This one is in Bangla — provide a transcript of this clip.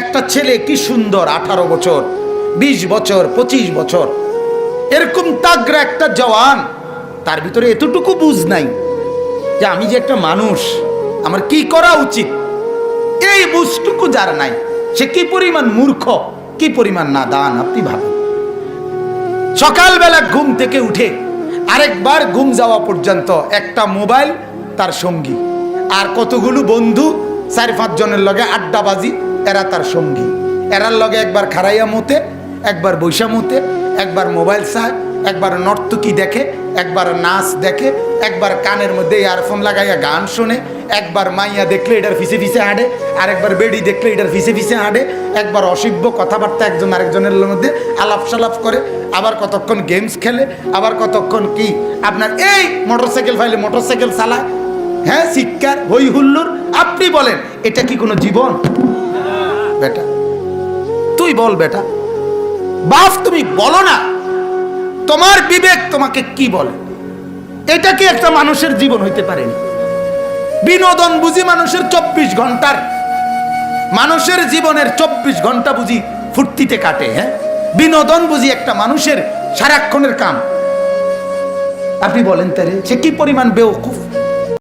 একটা ছেলে কি সুন্দর, 18 বছর, 20 বছর, 25 বছর, এরকম তাগড়া একটা জওয়ান, তার ভিতরে এতটুকু বুঝ নাই যে আমি যে একটা মানুষ, আমার কি করা উচিত। এই বুঝটুকু যার নাই, সে কি পরিমাণ মূর্খ, কি পরিমাণ নাদান আপনি ভাবেন। সকালবেলা ঘুম থেকে উঠে আরেকবার ঘুম যাওয়া পর্যন্ত একটা মোবাইল তার সঙ্গী, আর কতগুলো বন্ধু 4-5 জনের লগে আড্ডাবাজি, এরা তার সঙ্গী। এরার লগে একবার খারাইয়া মতে, একবার বৈশা মতে, একবার মোবাইল চায়, একবার নর্তকী দেখে, একবার নাচ দেখে, একবার কানের মধ্যে ইয়ারফোন লাগাইয়া গান শোনে, একবার মাইয়া দেখলে এটার ফিসে ফিসে হাঁটে, আরেকবার বেড়ি দেখলে এটার ফিসে ফিসে হাঁটে, একবার অসভ্য কথাবার্তা একজন আরেকজনের মধ্যে আলাপ সালাপ করে, আবার কতক্ষণ গেমস খেলে, আবার কতক্ষণ কি আপনার এই মোটরসাইকেল ফাইলে মোটরসাইকেল চালায়, হ্যাঁ, শিক্ষার হই হুল্লোর। আপনি বলেন এটা কি কোনো জীবন? বেটা তুই বল, বেটা বাপ তুমি বলো না, তোমার বিবেক তোমাকে কি বলে? এটা কি একটা মানুষের জীবন হইতে পারেনি? বিনোদন বুঝি মানুষের 24 ঘন্টার, মানুষের জীবনের 24 ঘন্টা বুঝি ফুর্তিতে কাটে? হ্যাঁ, বিনোদন বুঝি একটা মানুষের সারাক্ষণের কাম? আপনি বলেন তারে সে কি পরিমাণ বেওকুফ।